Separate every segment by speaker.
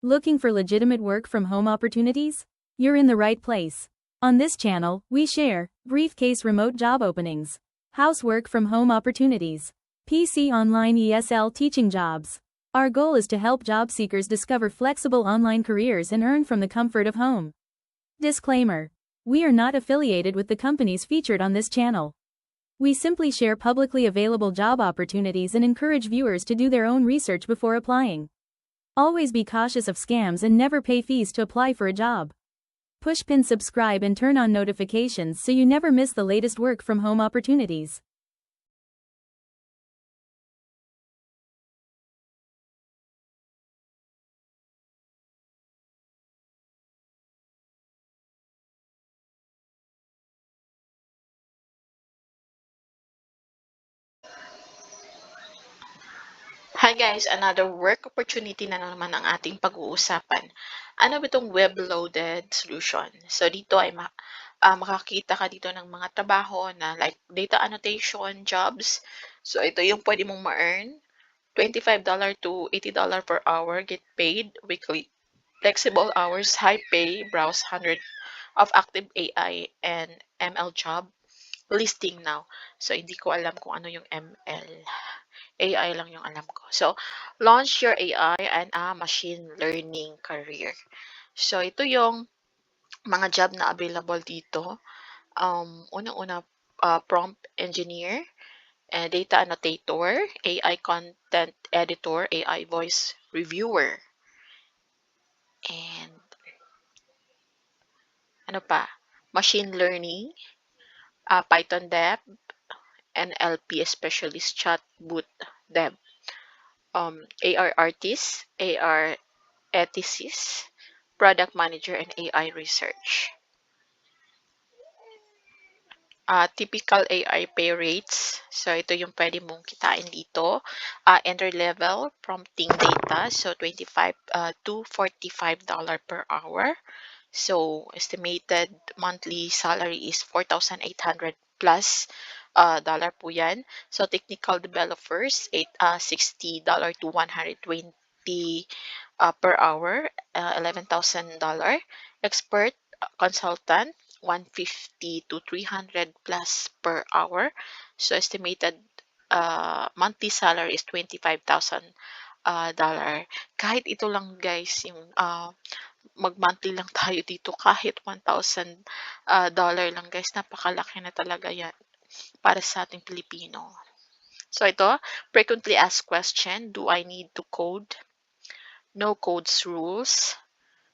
Speaker 1: Looking for legitimate work from home opportunities? You're in the right place. On this channel, we share briefcase remote job openings, housework from home opportunities, PC online ESL teaching jobs. Our goal is to help job seekers discover flexible online careers and earn from the comfort of home. Disclaimer: we are not affiliated with the companies featured on this channel. We simply share publicly available job opportunities and encourage viewers to do their own research before applying. Always be cautious of scams and never pay fees to apply for a job. Push pin subscribe and turn on notifications so you never miss the latest work from home opportunities.
Speaker 2: Hi guys, another work opportunity na naman ang ating pag-uusapan. Ano ba itong web-loaded solution? So dito ay makakita ka dito ng mga trabaho na like data annotation jobs. So ito yung pwede mong ma-earn. $25 to $80 per hour, get paid weekly. Flexible hours, high pay, browse 100 of active AI and ML job listing now. So hindi ko alam kung ano yung ML. AI lang yung alam ko. So, launch your AI and a machine learning career. So, ito yung mga job na available dito. Unang-una, prompt engineer, data annotator, AI content editor, AI voice reviewer, and ano pa, machine learning, Python dev, NLP specialist, chatbot dev, AR artist, AR ethicist, product manager, and AI research. Typical AI pay rates. So, ito yung pwede mong kitain dito. Entry level, prompting data. So, 25 to $45 per hour. So, estimated monthly salary is 4,800 plus dollar po yan. So, technical developers, $60 to 120 per hour, $11,000. Expert consultant, 150 to 300 plus per hour. So estimated monthly salary is $25,000. Kahit ito lang guys, yung mag-monthly lang tayo dito, kahit $1,000 dollar lang guys, napakalaki na talaga yan para sa ating Pilipino. So ito, frequently asked question, do I need to code? No codes rules.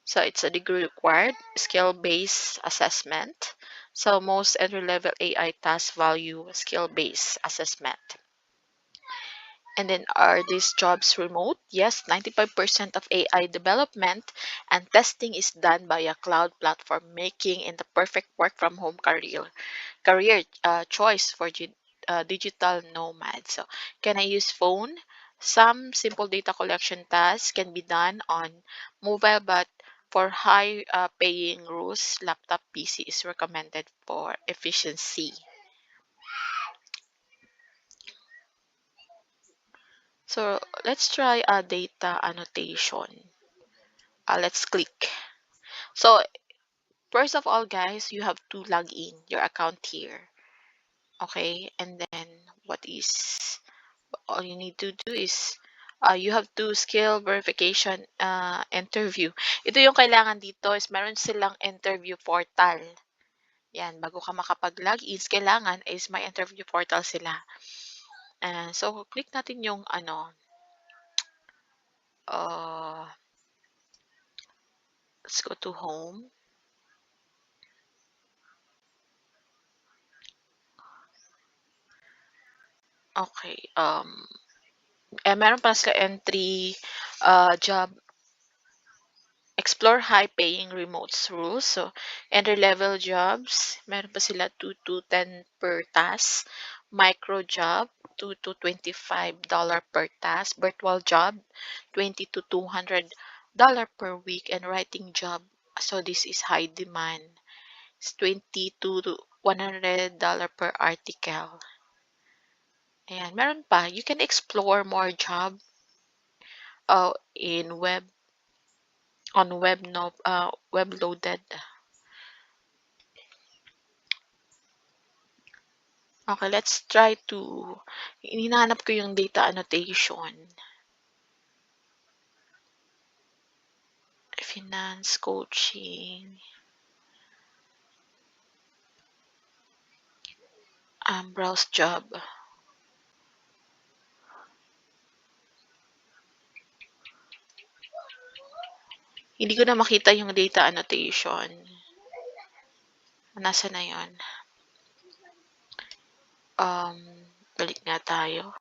Speaker 2: So it's a degree required, skill-based assessment. So most entry-level AI task value skill-based assessment. And then are these jobs remote? Yes, 95% of AI development and testing is done by a cloud platform, making it the perfect work from home career choice for digital nomads. So, can I use phone? Some simple data collection tasks can be done on mobile, but for high paying roles, laptop PC is recommended for efficiency. So, let's try a data annotation. Let's click. So, first of all, guys, you have to log in your account here. Okay, and then what is all you need to do is you have to skill verification interview. Ito yung kailangan dito is meron silang interview portal. Yan, bago ka makapag-log in, kailangan is may interview portal sila. So, click natin yung ano, uh, let's go to home. Okay, meron pa sa entry job. Explore high-paying remote roles. So, entry-level jobs, meron pa sila 2 to 10 per task. Micro job, 2 to $25 per task. Virtual job, 20 to $200 per week. And writing job, so this is high demand. It's 20 to $100 per article. Ayan, meron pa. You can explore more job in web on web loaded. Okay, let's try to hinahanap ko yung data annotation. Finance coaching. Browse job. Hindi ko na makita yung data annotation. Nasa na yun? Balik nga tayo.